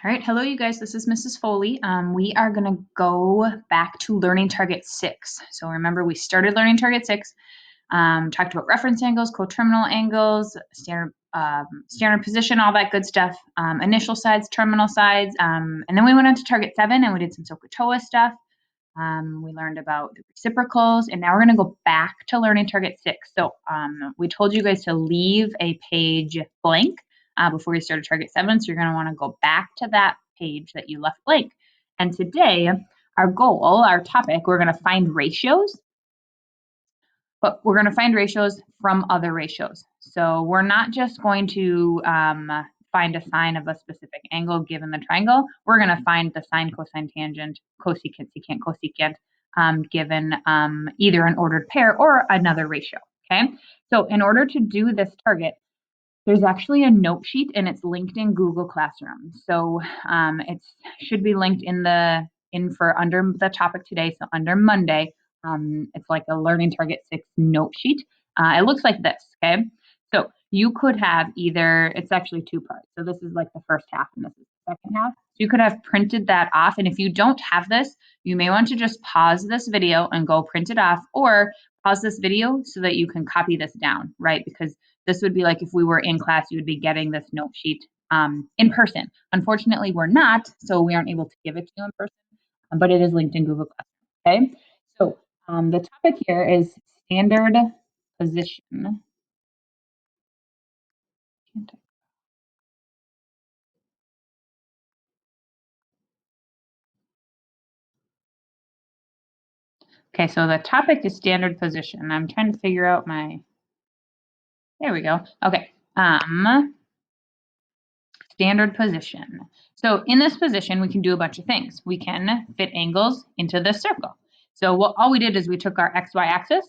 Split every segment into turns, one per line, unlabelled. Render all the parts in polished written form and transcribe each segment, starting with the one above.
All right, hello you guys, this is Mrs. Foley. We are gonna go back to learning target 6. So remember we started learning target 6, talked about reference angles, coterminal angles, standard position, all that good stuff, initial sides, terminal sides, and then we went on to target 7 and we did some SOHCAHTOA stuff. We learned about the reciprocals, and now we're gonna go back to learning target 6. So we told you guys to leave a page blank before you started target 7. So you're going to want to go back to that page that you left blank. And today, our goal, our topic, we're going to find ratios, but we're going to find ratios from other ratios. So we're not just going to find a sine of a specific angle given the triangle. We're going to find the sine, cosine, tangent, cosecant, secant, cosecant, given either an ordered pair or another ratio. Okay. So in order to do this target, there's actually a note sheet and it's linked in Google Classroom. So it should be linked under the topic today. So under Monday, it's like a learning target 6 note sheet. It looks like this, okay? So you could have it's actually 2 parts. So this is like the first half and this is the second half. So you could have printed that off. And if you don't have this, you may want to just pause this video and go print it off, or pause this video so that you can copy this down, right? Because this would be like if we were in class, you would be getting this note sheet in person. Unfortunately, we're not, so we aren't able to give it to you in person, but it is linked in Google Classroom, okay? So the topic here is standard position. Okay, so the topic is standard position. I'm trying to figure out there we go. Okay, standard position. So in this position, we can do a bunch of things. We can fit angles into this circle. So all we did is we took our XY axis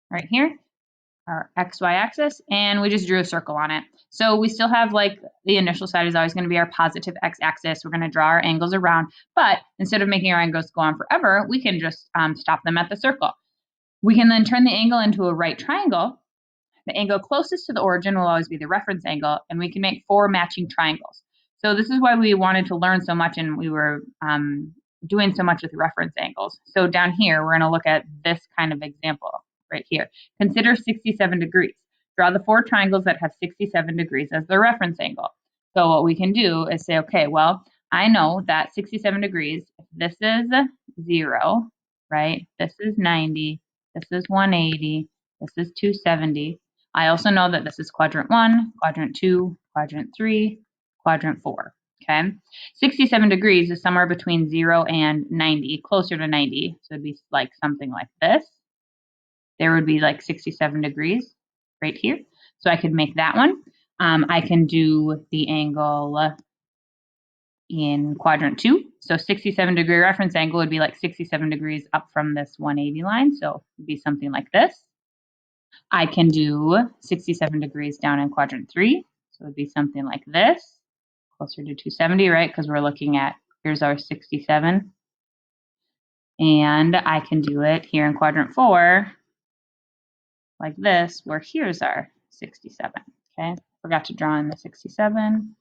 right here, our XY axis, and we just drew a circle on it. So we still have like the initial side is always going to be our positive X axis. We're going to draw our angles around, but instead of making our angles go on forever, we can just stop them at the circle. We can then turn the angle into a right triangle. The angle closest to the origin will always be the reference angle, and we can make 4 matching triangles. So this is why we wanted to learn so much, and we were doing so much with reference angles. So down here, we're going to look at this kind of example right here. Consider 67 degrees. Draw the 4 triangles that have 67 degrees as their reference angle. So what we can do is say, okay, well, I know that 67 degrees, if this is 0, right? This is 90, this is 180, this is 270. I also know that this is quadrant 1, quadrant 2, quadrant 3, quadrant 4, okay? 67 degrees is somewhere between 0 and 90, closer to 90. So it'd be like something like this. There would be like 67 degrees right here. So I could make that one. I can do the angle in quadrant 2. So 67-degree reference angle would be like 67 degrees up from this 180 line. So it would be something like this. I can do 67 degrees down in quadrant 3. So it would be something like this, closer to 270, right? Because we're looking at, here's our 67. And I can do it here in quadrant 4, like this, where here's our 67, okay? Forgot to draw in the 67,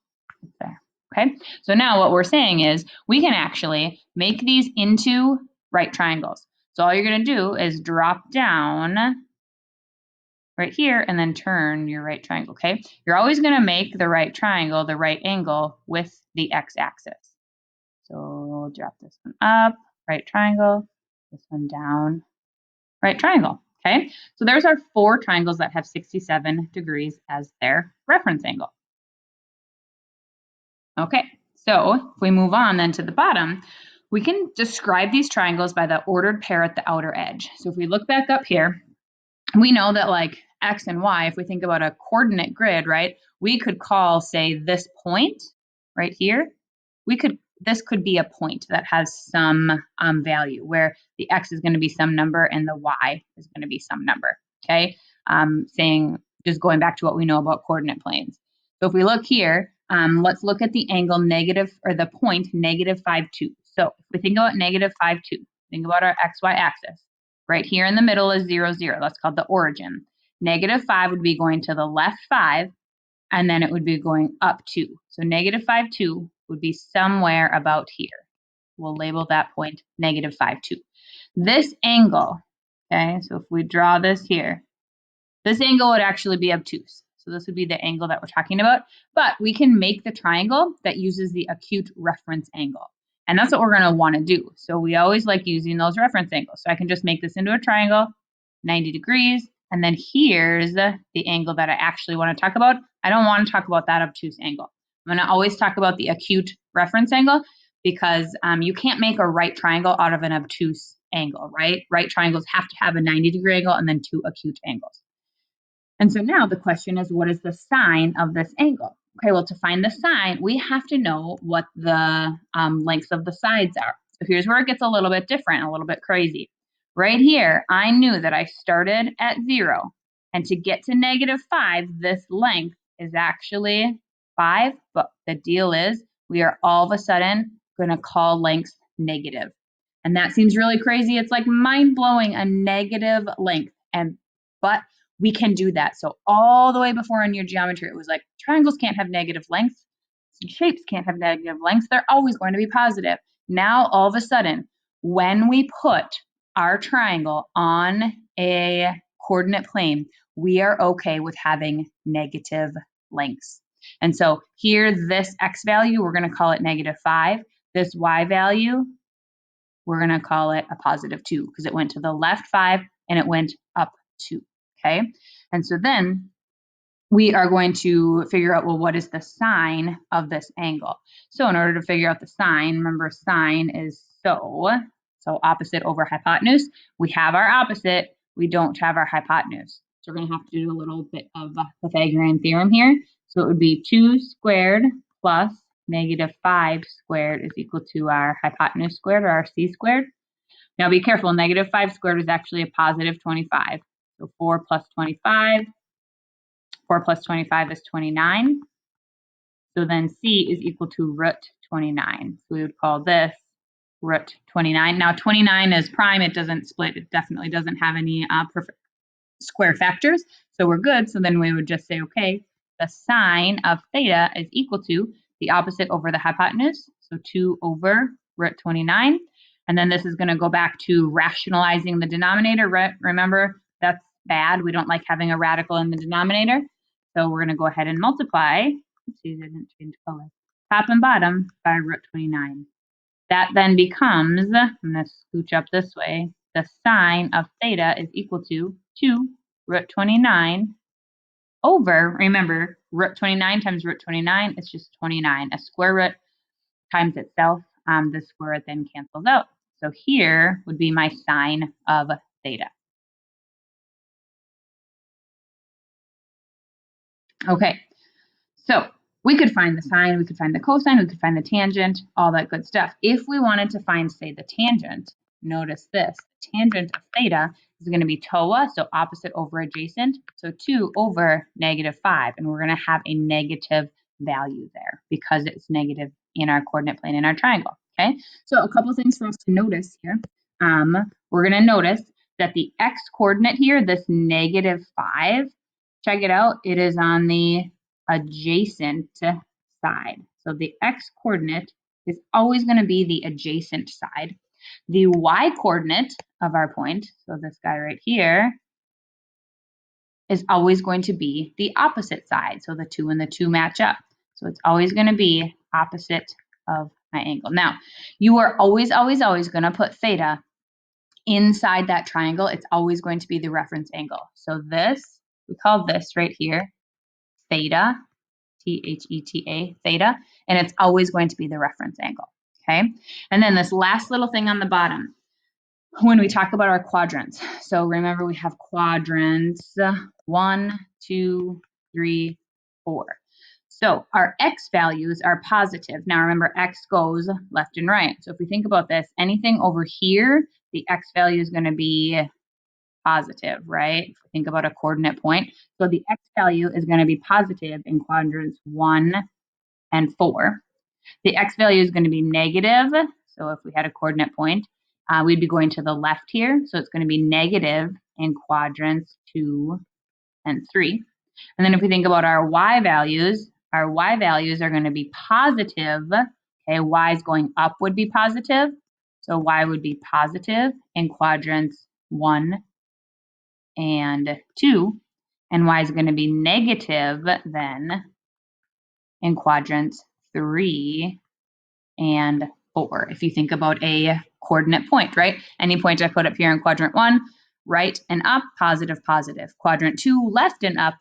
there, okay? So now what we're saying is we can actually make these into right triangles. So all you're gonna do is drop down right here and then turn your right triangle, okay? You're always gonna make the right triangle the right angle with the x-axis. So we'll drop this one up, right triangle, this one down, right triangle, okay? So there's our 4 triangles that have 67 degrees as their reference angle. Okay, so if we move on then to the bottom, we can describe these triangles by the ordered pair at the outer edge. So if we look back up here, we know that like X and Y, if we think about a coordinate grid, right, we could call, say, this point right here, this could be a point that has some value where the X is going to be some number and the Y is going to be some number, okay? Just going back to what we know about coordinate planes. So if we look here, let's look at the angle negative, or the point negative 5, 2. So if we think about negative 5, 2, think about our XY axis. Right here in the middle is 0, 0. That's called the origin. Negative 5 would be going to the left 5, and then it would be going up 2. So negative 5, 2 would be somewhere about here. We'll label that point negative 5, 2. This angle, okay, so if we draw this here, this angle would actually be obtuse. So this would be the angle that we're talking about. But we can make the triangle that uses the acute reference angle. And that's what we're going to want to do. So we always like using those reference angles. So I can just make this into a triangle, 90 degrees. And then here's the angle that I actually want to talk about. I don't want to talk about that obtuse angle. I'm going to always talk about the acute reference angle because you can't make a right triangle out of an obtuse angle, right? Right triangles have to have a 90-degree angle and then 2 acute angles. And so now the question is, what is the sine of this angle? Okay, well, to find the sine, we have to know what the lengths of the sides are. So here's where it gets a little bit different, a little bit crazy. Right here, I knew that I started at 0. And to get to negative 5, this length is actually 5. But the deal is we are all of a sudden going to call lengths negative. And that seems really crazy. It's like mind-blowing, a negative length. But we can do that. So all the way before in your geometry, it was like triangles can't have negative lengths. Shapes can't have negative lengths. They're always going to be positive. Now, all of a sudden, when we put our triangle on a coordinate plane, we are okay with having negative lengths. And so here, this x value, we're going to call it negative 5. This y value, we're going to call it a positive 2 because it went to the left 5 and it went up 2. Okay, and so then we are going to figure out, well, what is the sine of this angle? So in order to figure out the sine, remember sine is so opposite over hypotenuse. We have our opposite, we don't have our hypotenuse. So we're going to have to do a little bit of a Pythagorean theorem here. So it would be 2 squared plus negative 5 squared is equal to our hypotenuse squared, or our c squared. Now be careful, negative 5 squared is actually a positive 25. So 4 plus 25, 4 plus 25 is 29. So then c is equal to root 29. So we would call this root 29. Now 29 is prime, it doesn't split, it definitely doesn't have any perfect square factors. So we're good, so then we would just say, okay, the sine of theta is equal to the opposite over the hypotenuse, so 2 over root 29. And then this is going to go back to rationalizing the denominator. Remember, that's bad. We don't like having a radical in the denominator. So we're going to go ahead and multiply. See, it didn't change color. Top and bottom by root 29. That then becomes, I'm going to scooch up this way, the sine of theta is equal to 2 root 29 over, remember, root 29 times root 29 is just 29. A square root times itself, the square root then cancels out. So here would be my sine of theta. Okay, so we could find the sine, we could find the cosine, we could find the tangent, all that good stuff. If we wanted to find, say, the tangent, notice this. The tangent of theta is going to be TOA, so opposite over adjacent, so 2 over negative 5, and we're going to have a negative value there because it's negative in our coordinate plane in our triangle. Okay, so a couple things for us to notice here. We're going to notice that the x coordinate here, this negative 5, check it out, it is on the adjacent side. So the x coordinate is always going to be the adjacent side. The y coordinate of our point, so this guy right here, is always going to be the opposite side. So the 2 and the 2 match up. So it's always going to be opposite of my angle. Now, you are always, always, always going to put theta inside that triangle. It's always going to be the reference angle. So this, we call this right here theta, T-H-E-T-A, theta, and it's always going to be the reference angle, okay? And then this last little thing on the bottom, when we talk about our quadrants, so remember we have quadrants, 1, 2, 3, 4. So our x values are positive. Now remember, x goes left and right. So if we think about this, anything over here, the x value is going to be positive, right? If we think about a coordinate point. So the x value is going to be positive in quadrants 1 and 4. The x value is going to be negative. So if we had a coordinate point, we'd be going to the left here. So it's going to be negative in quadrants 2 and 3. And then if we think about our y values are going to be positive Okay, y is going up would be positive. So y would be positive in quadrants 1 and 2. And y is going to be negative then in quadrants 3 and 4. If you think about a coordinate point, right? Any point I put up here in quadrant 1, right and up, positive, positive. Quadrant 2, left and up,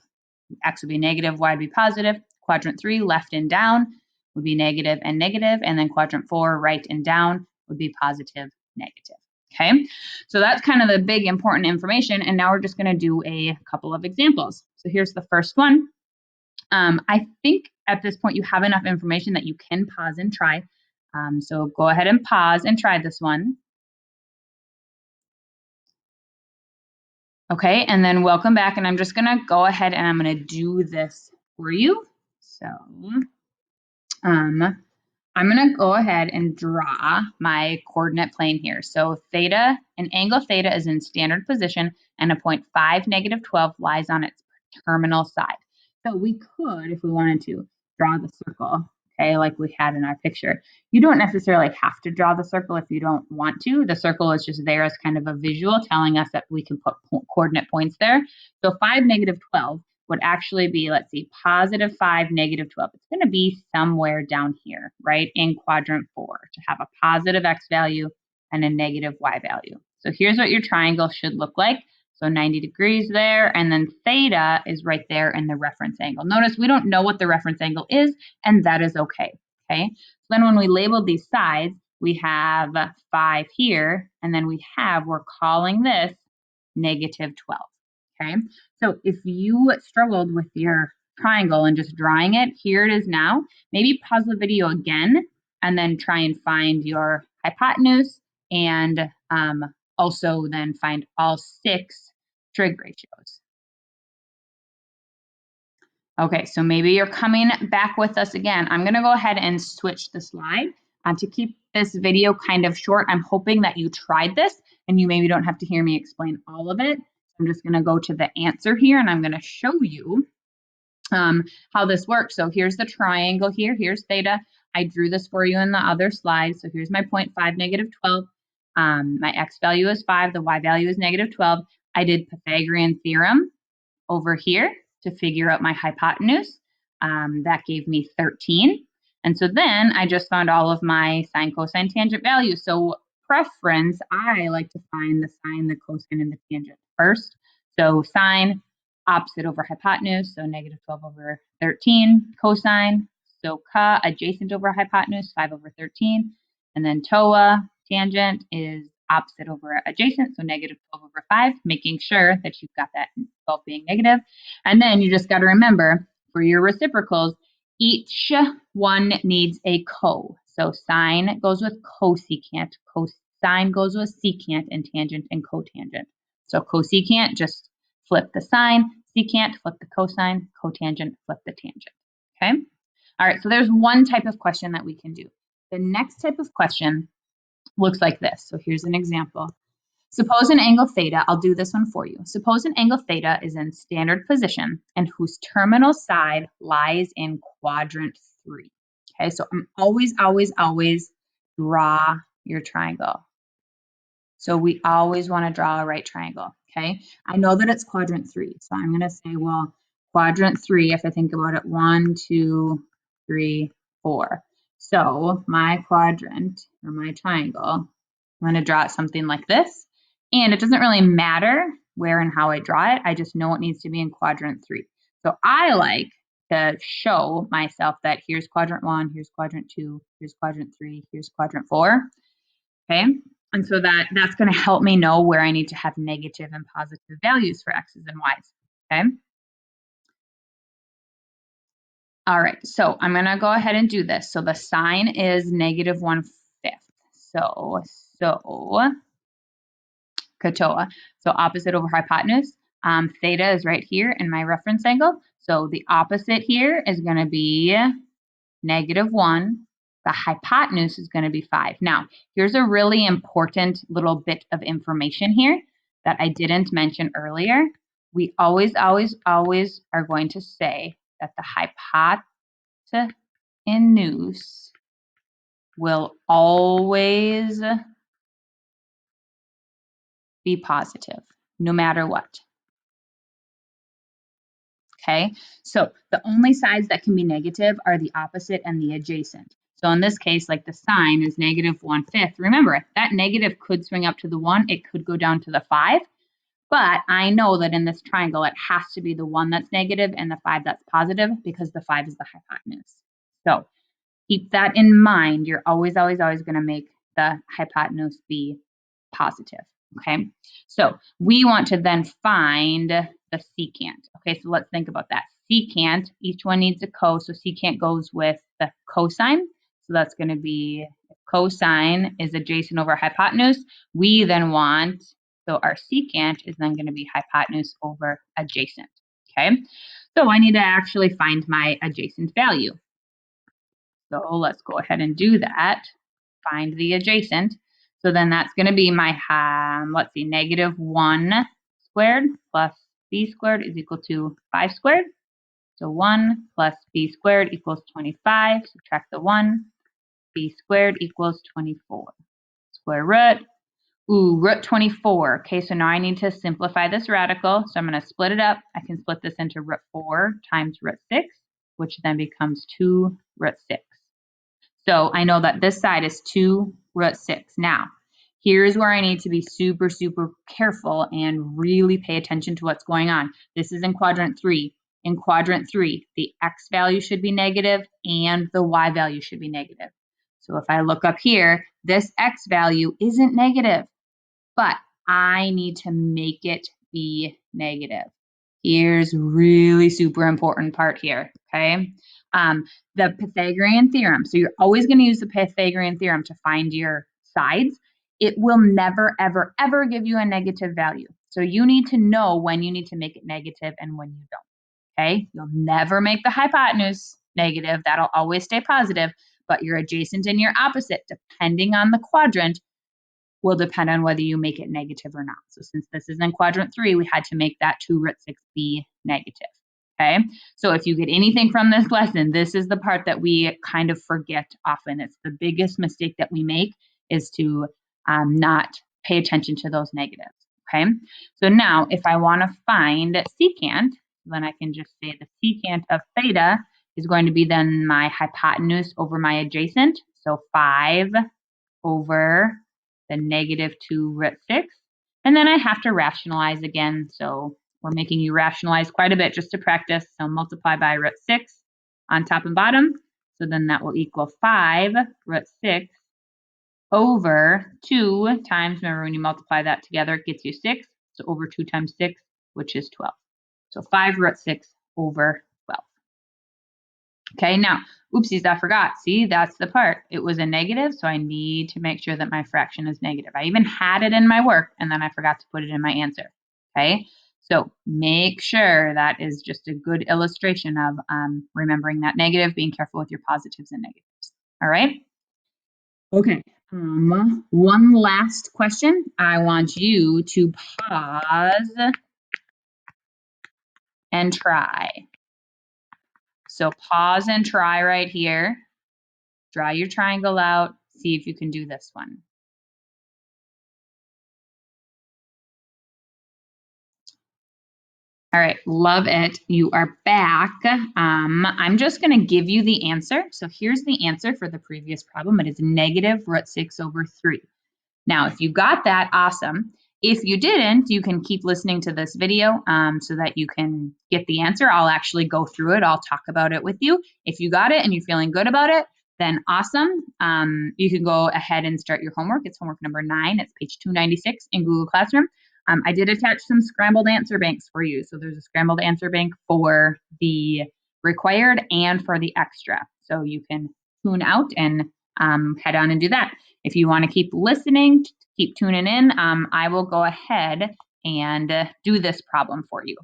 x would be negative, y would be positive. Quadrant 3, left and down, would be negative, and then quadrant 4, right and down, would be positive, negative. Okay, so that's kind of the big important information, and now we're just going to do a couple of examples. So here's the first one. I think at this point you have enough information that you can pause and try. So go ahead and pause and try this one. Okay, and then welcome back, and I'm just going to go ahead and I'm going to do this for you. So I'm going to go ahead and draw my coordinate plane here. So theta, an angle theta is in standard position, and a point 5, negative 12 lies on its terminal side. So we could, if we wanted to, draw the circle, okay, like we had in our picture. You don't necessarily have to draw the circle if you don't want to. The circle is just there as kind of a visual telling us that we can put coordinate points there. So 5, negative 12 would actually be, let's see, positive 5, negative 12. It's going to be somewhere down here, right, in quadrant 4 to have a positive x value and a negative y value. So here's what your triangle should look like. So 90 degrees there, and then theta is right there in the reference angle. Notice we don't know what the reference angle is, and that is okay, okay? So then when we label these sides, we have 5 here, and then we're calling this negative 12, okay? So if you struggled with your triangle and just drawing it, here it is now. Maybe pause the video again, and then try and find your hypotenuse, and also then find all 6 trig ratios. Okay, so maybe you're coming back with us again. I'm going to go ahead and switch the slide to keep this video kind of short. I'm hoping that you tried this and you maybe don't have to hear me explain all of it. I'm just going to go to the answer here, and I'm going to show you how this works. So here's the triangle here. Here's theta. I drew this for you in the other slide. So here's my 0.5, negative 12. My x value is 5. The y value is negative 12. I did Pythagorean theorem over here to figure out my hypotenuse. That gave me 13. And so then I just found all of my sine, cosine, tangent values. So preference, I like to find the sine, the cosine, and the tangent first. So sine, opposite over hypotenuse, so negative 12 over 13. Cosine, so ca, adjacent over hypotenuse, 5 over 13. And then toa, tangent, is opposite over adjacent, so negative 12 over 5, making sure that you've got that 12 being negative. And then you just got to remember, for your reciprocals, each one needs a co. So sine goes with cosecant, cosine goes with secant, and tangent and cotangent. So cosecant, just flip the sine, secant, flip the cosine, cotangent, flip the tangent. Okay? All right, so there's one type of question that we can do. The next type of question looks like this. So here's an example. Suppose an angle theta, I'll do this one for you. Suppose an angle theta is in standard position and whose terminal side lies in quadrant 3. Okay, so I'm always draw your triangle. So we always want to draw a right triangle, okay? I know that it's quadrant 3, so I'm going to say, well, quadrant 3, if I think about it, 1, 2, 3, 4. So my quadrant, or my triangle, I'm going to draw it something like this. And it doesn't really matter where and how I draw it. I just know it needs to be in quadrant 3. So I like to show myself that here's quadrant 1, here's quadrant 2, here's quadrant 3, here's quadrant 4. Okay, and so that's going to help me know where I need to have negative and positive values for x's and y's. Okay. All right, so I'm going to go ahead and do this. So the sine is negative 1/5. So katoa. So opposite over hypotenuse. Theta is right here in my reference angle. So the opposite here is going to be negative 1. The hypotenuse is going to be 5. Now, here's a really important little bit of information here that I didn't mention earlier. We always are going to say that the hypotenuse will always be positive, no matter what. Okay, so the only sides that can be negative are the opposite and the adjacent. So in this case, like the sign is -1/5. Remember, that negative could swing up to the 1. It could go down to the 5. But I know that in this triangle, it has to be the 1 that's negative and the 5 that's positive because the 5 is the hypotenuse. So keep that in mind. You're always, always, always going to make the hypotenuse be positive. Okay, so we want to then find the secant. Okay, so let's think about that. Secant, each one needs a co, so secant goes with the cosine. So that's going to be cosine is adjacent over hypotenuse. We then want, so our secant is then going to be hypotenuse over adjacent. Okay, so I need to actually find my adjacent value. So let's go ahead and do that. Find the adjacent. So then that's going to be my, let's see, -1 squared plus b squared is equal to 5 squared. So 1 plus b squared equals 25. Subtract the 1. B squared equals 24. Square root. Ooh, root 24. Okay, so now I need to simplify this radical. So I'm going to split it up. I can split this into root 4 times root 6, which then becomes 2 root 6. So I know that this side is 2 root 6. Now, here's where I need to be super, super careful and really pay attention to what's going on. This is in quadrant 3. In quadrant 3, the x value should be negative and the y value should be negative. So if I look up here, this x value isn't negative, but I need to make it be negative. Here's really super important part here, okay? The Pythagorean theorem. So you're always going to use the Pythagorean theorem to find your sides. It will never, ever, ever give you a negative value. So you need to know when you need to make it negative and when you don't, okay? You'll never make the hypotenuse negative. That'll always stay positive, but your adjacent and your opposite, depending on the quadrant, will depend on whether you make it negative or not. So since this is in quadrant 3, we had to make that 2 root 6 be negative. Okay, so if you get anything from this lesson, this is the part that we kind of forget often. It's the biggest mistake that we make is to not pay attention to those negatives. Okay, so now if I want to find secant, then I can just say the secant of theta is going to be then my hypotenuse over my adjacent. So 5 over the -2 root 6. And then I have to rationalize again. So we're making you rationalize quite a bit just to practice. So multiply by root 6 on top and bottom. So then that will equal 5 root 6 over 2 times, remember when you multiply that together, it gets you 6. So over 2 times 6, which is 12. So 5 root 6 over 12. Okay, now, oopsies, I forgot. See, that's the part. It was a negative, so I need to make sure that my fraction is negative. I even had it in my work, and then I forgot to put it in my answer. Okay, so make sure that is just a good illustration of remembering that negative, being careful with your positives and negatives. All right? Okay, one last question. I want you to pause and try. So pause and try right here. Draw your triangle out. See if you can do this one. All right, love it. You are back. I'm just going to give you the answer. So here's the answer for the previous problem. It is negative root 6 over 3. Now, if you got that, awesome. If you didn't, you can keep listening to this video so that you can get the answer. I'll actually go through it. I'll talk about it with you. If you got it and you're feeling good about it, then awesome. You can go ahead and start your homework. It's homework number 9. It's page 296 in Google Classroom. I did attach some scrambled answer banks for you. So there's a scrambled answer bank for the required and for the extra. So you can tune out and head on and do that. If you want to keep listening, keep tuning in, I will go ahead and do this problem for you.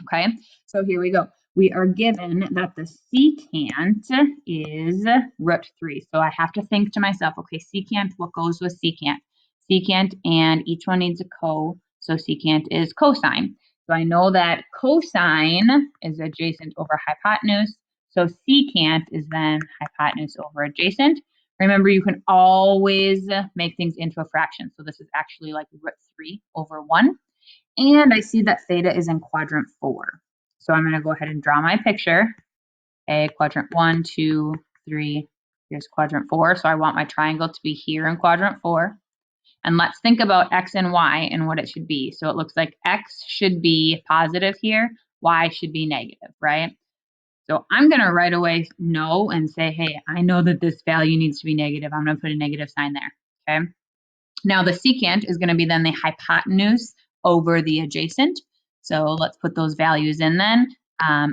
Okay, so here we go. We are given that the secant is root 3. So I have to think to myself, okay, secant, what goes with secant? Secant, and each one needs a co, so secant is cosine. So I know that cosine is adjacent over hypotenuse, so secant is then hypotenuse over adjacent. Remember, you can always make things into a fraction. So this is actually like root 3 over 1. And I see that theta is in quadrant 4. So I'm going to go ahead and draw my picture. Okay, quadrant 1, 2, 3. Here's quadrant 4. So I want my triangle to be here in quadrant 4. And let's think about x and y and what it should be. So it looks like x should be positive here, y should be negative, right? So I'm going to right away know and say, hey, I know that this value needs to be negative. I'm going to put a negative sign there, okay? Now the secant is going to be then the hypotenuse over the adjacent. So let's put those values in then.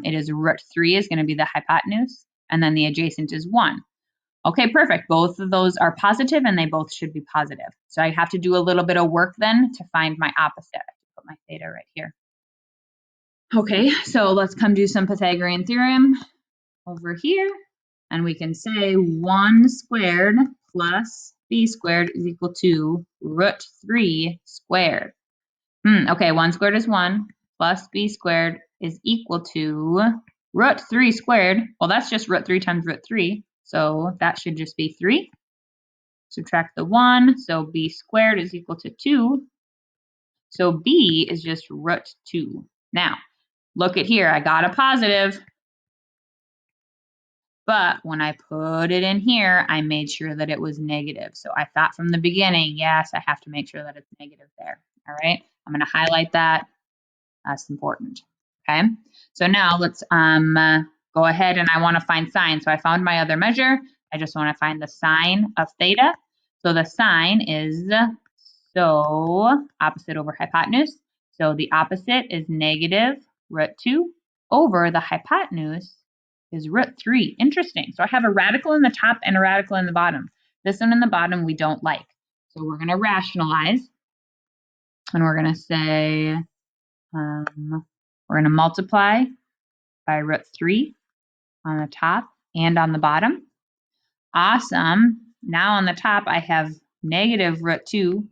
It is root 3 is going to be the hypotenuse, and then the adjacent is 1. Okay, perfect. Both of those are positive and they both should be positive. So I have to do a little bit of work then to find my opposite. I have to put my theta right here. Okay, so let's come do some Pythagorean theorem over here. And we can say 1 squared plus b squared is equal to root 3 squared. Okay, 1 squared is 1 plus b squared is equal to root 3 squared. Well, that's just root 3 times root 3. So that should just be 3. Subtract the 1, so b squared is equal to 2. So b is just root 2. Now, look at here. I got a positive. But when I put it in here, I made sure that it was negative. So I thought from the beginning, yes, I have to make sure that it's negative there. All right, I'm going to highlight that. That's important. Okay, so now let's go ahead and I want to find sine. So I found my other measure. I just want to find the sine of theta. So the sine is opposite over hypotenuse. So the opposite is negative root 2 over the hypotenuse is root 3. Interesting. So I have a radical in the top and a radical in the bottom. This one in the bottom we don't like. So we're going to rationalize. And we're going to say, we're going to multiply by root 3 on the top and on the bottom. Awesome. Now on the top, I have negative root 2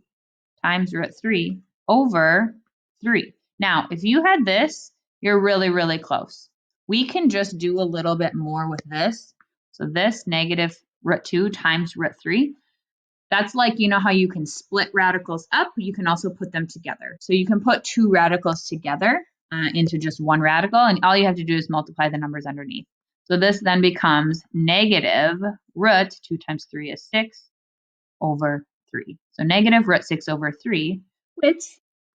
times root 3 over 3. Now, if you had this, you're really, really close. We can just do a little bit more with this. So this negative root 2 times root 3, that's like, you know how you can split radicals up? You can also put them together. So you can put two radicals together into just one radical, and all you have to do is multiply the numbers underneath. So this then becomes negative root 2 times 3 is 6 over 3. So negative root 6 over 3, which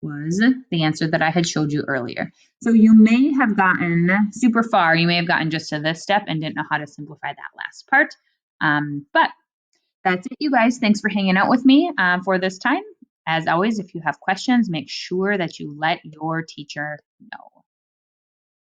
was the answer that I had showed you earlier. So you may have gotten super far. You may have gotten just to this step and didn't know how to simplify that last part. But that's it, you guys. Thanks for hanging out with me for this time. As always, if you have questions, make sure that you let your teacher know.